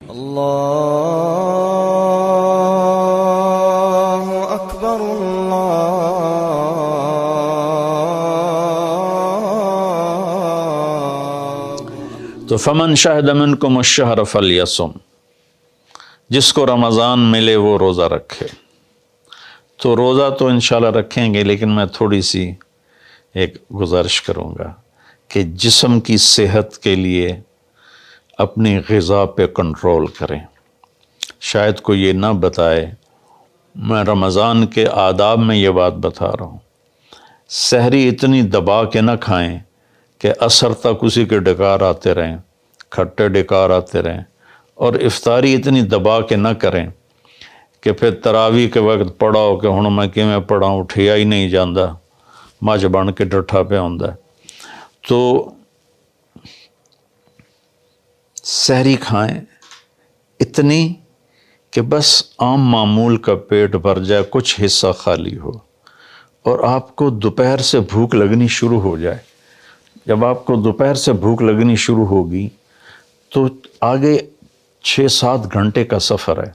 اللہ اکبر اللہ۔ تو فمن شہد منکم الشہر فلیصم، جس کو رمضان ملے وہ روزہ رکھے۔ تو روزہ تو انشاءاللہ رکھیں گے، لیکن میں تھوڑی سی ایک گزارش کروں گا کہ جسم کی صحت کے لیے اپنی غذا پہ کنٹرول کریں۔ شاید کوئی یہ نہ بتائے، میں رمضان کے آداب میں یہ بات بتا رہا ہوں، سحری اتنی دبا کے نہ کھائیں کہ عصر تک اسی کے ڈکار آتے رہیں، کھٹے ڈکار آتے رہیں، اور افطاری اتنی دبا کے نہ کریں کہ پھر تراویح کے وقت پڑھاؤ کہ ہن میں کیویں پڑھاؤں، اٹھیا ہی نہیں جاندہ، مجھ بن کے ڈٹھا پہ ہوندا ہے۔ تو سحری کھائیں اتنی کہ بس عام معمول کا پیٹ بھر جائے، کچھ حصہ خالی ہو، اور آپ کو دوپہر سے بھوک لگنی شروع ہو جائے۔ جب آپ کو دوپہر سے بھوک لگنی شروع ہوگی تو آگے 6-7 گھنٹے کا سفر ہے،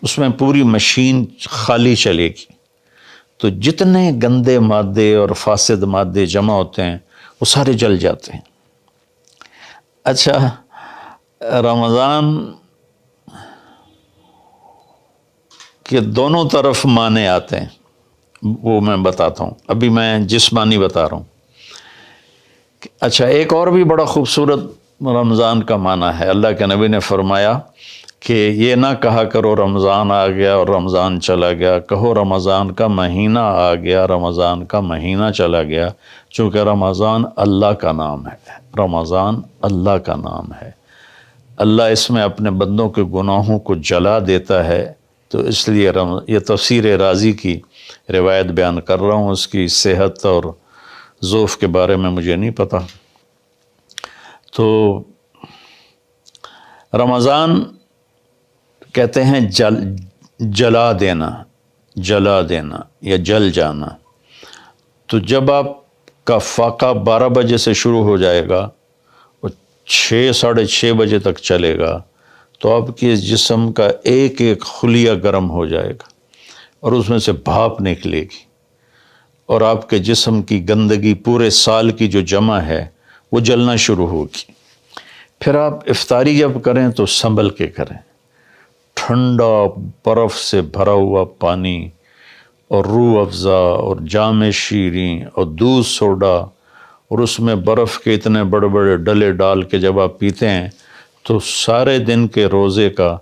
اس میں پوری مشین خالی چلے گی، تو جتنے گندے مادے اور فاسد مادے جمع ہوتے ہیں وہ سارے جل جاتے ہیں۔ اچھا، رمضان کے دونوں طرف معنی آتے ہیں، وہ میں بتاتا ہوں، ابھی میں جسمانی بتا رہا ہوں۔ اچھا، ایک اور بھی بڑا خوبصورت رمضان کا معنی ہے۔ اللہ کے نبی نے فرمایا کہ یہ نہ کہا کرو رمضان آ گیا اور رمضان چلا گیا، کہو رمضان کا مہینہ آ گیا، رمضان کا مہینہ چلا گیا، چونکہ رمضان اللہ کا نام ہے، رمضان اللہ کا نام ہے۔ اللہ اس میں اپنے بندوں کے گناہوں کو جلا دیتا ہے، تو اس لیے یہ تفسیر رازی کی روایت بیان کر رہا ہوں، اس کی صحت اور ضعف کے بارے میں مجھے نہیں پتہ۔ تو رمضان کہتے ہیں جلا دینا، جلا دینا یا جل جانا۔ تو جب آپ کا فاقہ 12 بجے سے شروع ہو جائے گا اور 6-6:30 بجے تک چلے گا، تو آپ کے جسم کا ایک ایک خلیہ گرم ہو جائے گا اور اس میں سے بھاپ نکلے گی، اور آپ کے جسم کی گندگی پورے سال کی جو جمع ہے وہ جلنا شروع ہوگی۔ پھر آپ افطاری جب کریں تو سنبھل کے کریں، ٹھنڈا برف سے بھرا ہوا پانی اور روح افزا اور جام شیریں اور دودھ سوڈا، اور اس میں برف کے اتنے بڑے بڑے ڈلے ڈال کے جب آپ پیتے ہیں تو سارے دن کے روزے کا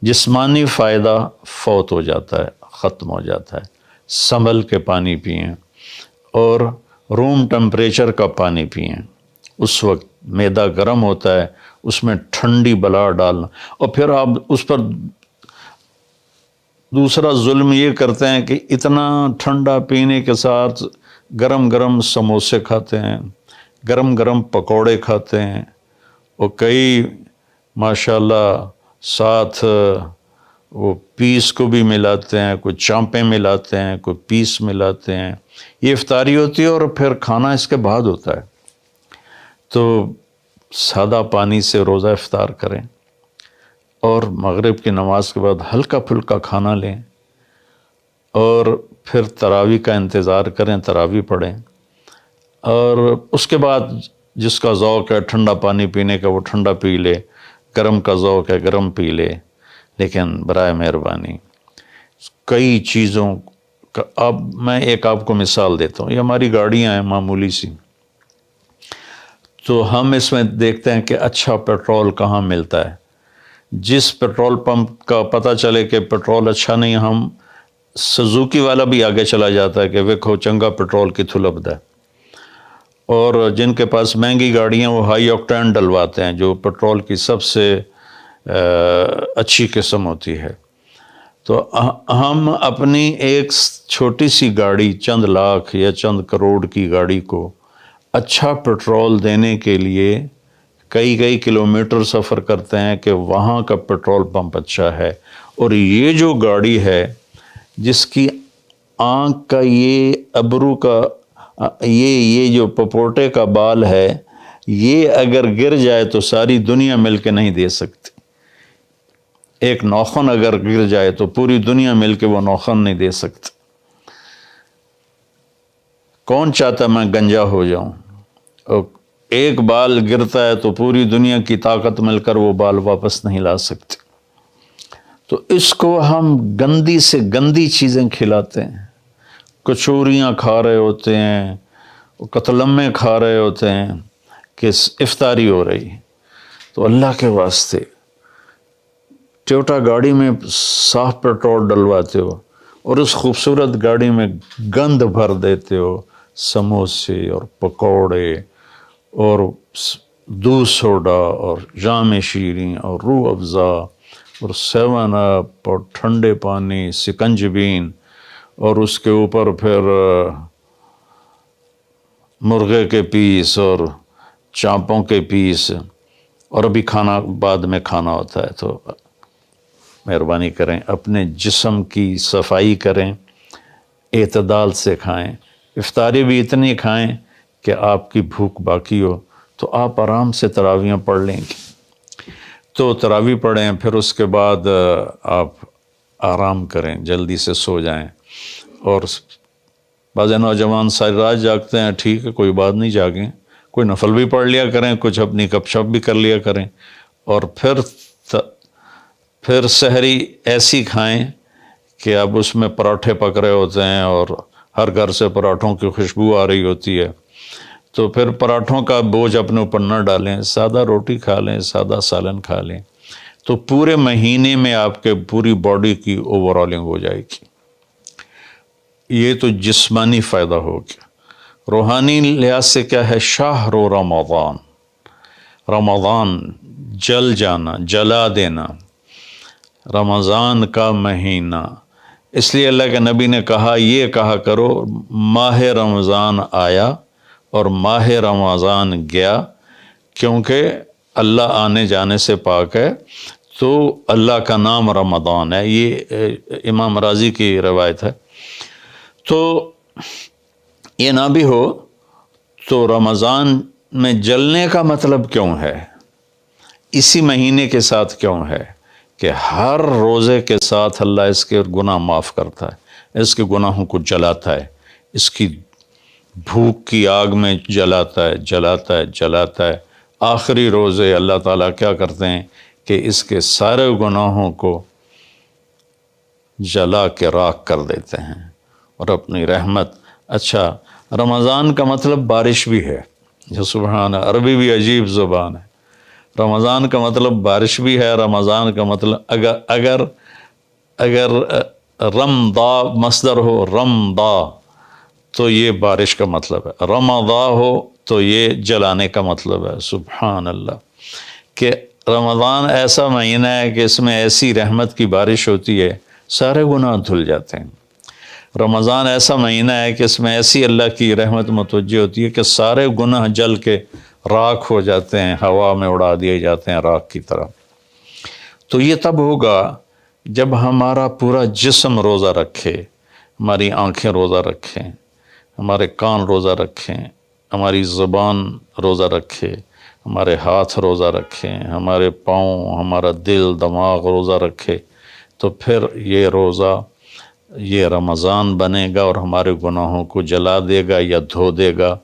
جسمانی فائدہ فوت ہو جاتا ہے، ختم ہو جاتا ہے۔ سنبھل کے پانی پئیں اور روم ٹمپریچر کا پانی پئیں، اس وقت معدہ گرم ہوتا ہے، اس میں ٹھنڈی بلا ڈالنا، اور پھر آپ اس پر دوسرا ظلم یہ کرتے ہیں کہ اتنا ٹھنڈا پینے کے ساتھ گرم گرم سموسے کھاتے ہیں، گرم گرم پکوڑے کھاتے ہیں، اور کئی ماشاءاللہ ساتھ وہ پیس کو بھی ملاتے ہیں، کوئی چانپیں ملاتے ہیں، کوئی پیس ملاتے ہیں۔ یہ افطاری ہوتی ہے اور پھر کھانا اس کے بعد ہوتا ہے۔ تو سادہ پانی سے روزہ افطار کریں، اور مغرب کی نماز کے بعد ہلکا پھلکا کھانا لیں، اور پھر تراویح کا انتظار کریں، تراویح پڑھیں، اور اس کے بعد جس کا ذوق ہے ٹھنڈا پانی پینے کا وہ ٹھنڈا پی لے، گرم کا ذوق ہے گرم پی لے، لیکن برائے مہربانی کئی چیزوں کا، اب میں ایک آپ کو مثال دیتا ہوں۔ یہ ہماری گاڑیاں ہیں معمولی سی، تو ہم اس میں دیکھتے ہیں کہ اچھا پیٹرول کہاں ملتا ہے۔ جس پیٹرول پمپ کا پتہ چلے کہ پیٹرول اچھا نہیں، ہم سزوکی والا بھی آگے چلا جاتا ہے کہ ویکھو چنگا پیٹرول کتھوں لبدا ہے، اور جن کے پاس مہنگی گاڑیاں وہ ہائی آکٹین ڈلواتے ہیں، جو پیٹرول کی سب سے اچھی قسم ہوتی ہے۔ تو ہم اپنی ایک چھوٹی سی گاڑی، چند لاکھ یا چند کروڑ کی گاڑی کو اچھا پیٹرول دینے کے لیے کئی کلومیٹر سفر کرتے ہیں کہ وہاں کا پیٹرول پمپ اچھا ہے، اور یہ جو گاڑی ہے جس کی آنکھ کا یہ ابرو کا یہ جو پپوٹے کا بال ہے، یہ اگر گر جائے تو ساری دنیا مل کے نہیں دے سکتی۔ ایک نوخن اگر گر جائے تو پوری دنیا مل کے وہ نوخن نہیں دے سکتی۔ کون چاہتا میں گنجا ہو جاؤں؟ اور ایک بال گرتا ہے تو پوری دنیا کی طاقت مل کر وہ بال واپس نہیں لا سکتی۔ تو اس کو ہم گندی سے گندی چیزیں کھلاتے ہیں، کچوریاں کھا رہے ہوتے ہیں، قتلمے کھا رہے ہوتے ہیں کہ افطاری ہو رہی۔ تو اللہ کے واسطے ٹویوٹا گاڑی میں صاف پیٹرول ڈلواتے ہو اور اس خوبصورت گاڑی میں گند بھر دیتے ہو، سموسے اور پکوڑے اور دودھ سوڈا اور جام شیریں اور روح افزا اور 7 اپ اور ٹھنڈے پانی، سکنجبین، اور اس کے اوپر پھر مرغے کے پیس اور چانپوں کے پیس، اور ابھی کھانا بعد میں کھانا ہوتا ہے۔ تو مہربانی کریں، اپنے جسم کی صفائی کریں، اعتدال سے کھائیں، افطاری بھی اتنی کھائیں کہ آپ کی بھوک باقی ہو، تو آپ آرام سے تراویحیں پڑھ لیں گے۔ تو تراویح پڑھیں، پھر اس کے بعد آپ آرام کریں، جلدی سے سو جائیں۔ اور بعض نوجوان ساری رات جاگتے ہیں، ٹھیک ہے، کوئی بات نہیں، جاگیں، کوئی نفل بھی پڑھ لیا کریں، کچھ اپنی گپ شپ بھی کر لیا کریں، اور پھر سحری ایسی کھائیں کہ اب اس میں پراٹھے پک رہے ہوتے ہیں اور ہر گھر سے پراٹھوں کی خوشبو آ رہی ہوتی ہے، تو پھر پراٹھوں کا بوجھ اپنے اوپر نہ ڈالیں، سادہ روٹی کھا لیں، سادہ سالن کھا لیں، تو پورے مہینے میں آپ کے پوری باڈی کی اوورالنگ ہو جائے گی۔ یہ تو جسمانی فائدہ ہو گیا۔ روحانی لحاظ سے کیا ہے؟ شہر رمضان، رمضان جل جانا، جلا دینا، رمضان کا مہینہ۔ اس لیے اللہ کے نبی نے کہا، یہ کہا کرو ماہ رمضان آیا اور ماہ رمضان گیا، کیونکہ اللہ آنے جانے سے پاک ہے، تو اللہ کا نام رمضان ہے۔ یہ امام راضی کی روایت ہے۔ تو یہ نہ بھی ہو تو رمضان میں جلنے کا مطلب کیوں ہے؟ اسی مہینے کے ساتھ کیوں ہے کہ ہر روزے کے ساتھ اللہ اس کے گناہ معاف کرتا ہے، اس کے گناہوں کو جلاتا ہے، اس کی بھوک کی آگ میں جلاتا ہے، جلاتا ہے، جلاتا ہے۔ آخری روزے اللہ تعالیٰ کیا کرتے ہیں کہ اس کے سارے گناہوں کو جلا کے راکھ کر دیتے ہیں اور اپنی رحمت۔ اچھا، رمضان کا مطلب بارش بھی ہے، جو سبحان، عربی بھی عجیب زبان ہے۔ رمضان کا مطلب بارش بھی ہے، رمضان کا مطلب اگر رمضا مصدر ہو، رمضا، تو یہ بارش کا مطلب ہے، رمضا ہو تو یہ جلانے کا مطلب ہے۔ سبحان اللہ، کہ رمضان ایسا مہینہ ہے کہ اس میں ایسی رحمت کی بارش ہوتی ہے، سارے گناہ دھل جاتے ہیں۔ رمضان ایسا مہینہ ہے کہ اس میں ایسی اللہ کی رحمت متوجہ ہوتی ہے کہ سارے گناہ جل کے راکھ ہو جاتے ہیں، ہوا میں اڑا دیے جاتے ہیں راکھ کی طرح۔ تو یہ تب ہوگا جب ہمارا پورا جسم روزہ رکھے، ہماری آنکھیں روزہ رکھیں، ہمارے کان روزہ رکھیں، ہماری زبان روزہ رکھے، ہمارے ہاتھ روزہ رکھیں، ہمارے پاؤں، ہمارا دل، دماغ روزہ رکھے، تو پھر یہ روزہ، یہ رمضان بنے گا اور ہمارے گناہوں کو جلا دے گا یا دھو دے گا۔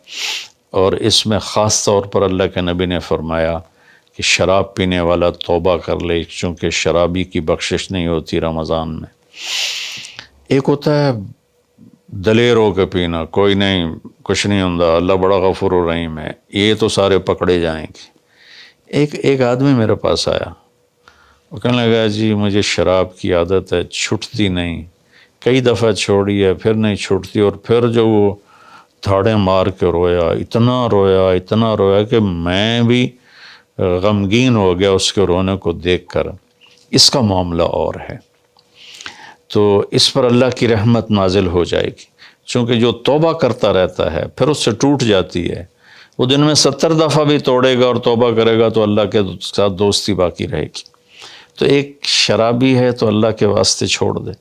اور اس میں خاص طور پر اللہ کے نبی نے فرمایا کہ شراب پینے والا توبہ کر لے، چونکہ شرابی کی بخشش نہیں ہوتی رمضان میں۔ ایک ہوتا ہے دلیر ہو کے پینا، کوئی نہیں، کچھ نہیں ہوندا، اللہ بڑا غفور و رحیم ہے، یہ تو سارے پکڑے جائیں گے۔ ایک آدمی میرے پاس آیا، وہ کہنے لگا، جی مجھے شراب کی عادت ہے، چھٹتی نہیں، کئی دفعہ چھوڑی ہے، پھر نہیں چھوٹتی، اور پھر جو وہ دھاڑیں مار کے رویا، اتنا رویا کہ میں بھی غمگین ہو گیا اس کے رونے کو دیکھ کر۔ اس کا معاملہ اور ہے، تو اس پر اللہ کی رحمت نازل ہو جائے گی، چونکہ جو توبہ کرتا رہتا ہے پھر اس سے ٹوٹ جاتی ہے، وہ دن میں 70 دفعہ بھی توڑے گا اور توبہ کرے گا تو اللہ کے ساتھ دوستی باقی رہے گی۔ تو ایک شرابی ہے تو اللہ کے واسطے چھوڑ دے۔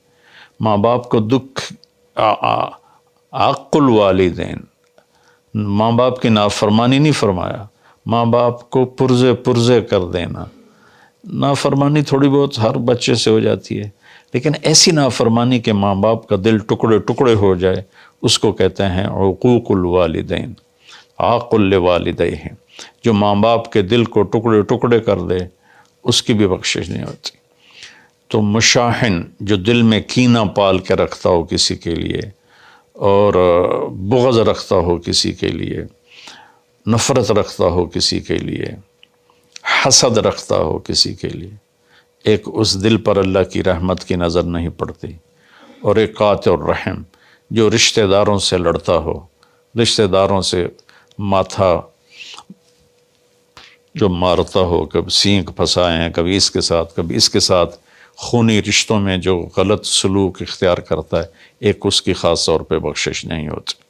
ماں باپ کو دکھ، عق الوالدین، ماں باپ کی نافرمانی نہیں فرمایا، ماں باپ کو پرزے کر دینا، نافرمانی تھوڑی بہت ہر بچے سے ہو جاتی ہے، لیکن ایسی نافرمانی کہ ماں باپ کا دل ٹکڑے ٹکڑے ہو جائے، اس کو کہتے ہیں عقوق الوالدین، عاق لوالدیہ، جو ماں باپ کے دل کو ٹکڑے ٹکڑے کر دے اس کی بھی بخشش نہیں ہوتی۔ تو مشاحن، جو دل میں کینہ پال کے رکھتا ہو کسی کے لیے، اور بغض رکھتا ہو کسی کے لیے، نفرت رکھتا ہو کسی کے لیے، حسد رکھتا ہو کسی کے لیے، ایک اس دل پر اللہ کی رحمت کی نظر نہیں پڑتی۔ اور ایک قاطع الرحم، جو رشتہ داروں سے لڑتا ہو، رشتہ داروں سے ماتھا جو مارتا ہو، کبھی سینگ پھنسائے ہیں، کبھی اس کے ساتھ کبھی اس کے ساتھ، خونی رشتوں میں جو غلط سلوک اختیار کرتا ہے، ایک اس کی خاص طور پہ بخشش نہیں ہوتی۔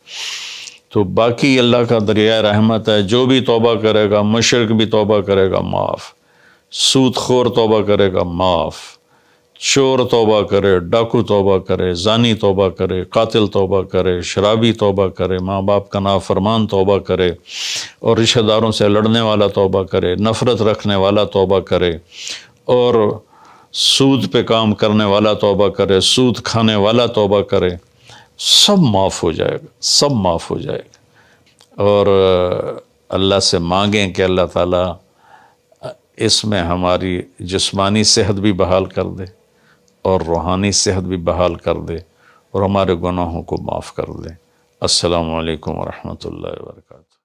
تو باقی اللہ کا دریائے رحمت ہے، جو بھی توبہ کرے گا، مشرک بھی توبہ کرے گا معاف، سود خور توبہ کرے گا معاف، چور توبہ کرے، ڈاکو توبہ کرے، زانی توبہ کرے، قاتل توبہ کرے، شرابی توبہ کرے، ماں باپ کا نافرمان توبہ کرے، اور رشتہ داروں سے لڑنے والا توبہ کرے، نفرت رکھنے والا توبہ کرے، اور سود پہ کام کرنے والا توبہ کرے، سود کھانے والا توبہ کرے، سب معاف ہو جائے گا، سب معاف ہو جائے گا۔ اور اللہ سے مانگیں کہ اللہ تعالیٰ اس میں ہماری جسمانی صحت بھی بحال کر دے اور روحانی صحت بھی بحال کر دے، اور ہمارے گناہوں کو معاف کر دے۔ السلام علیکم ورحمۃ اللہ وبرکاتہ۔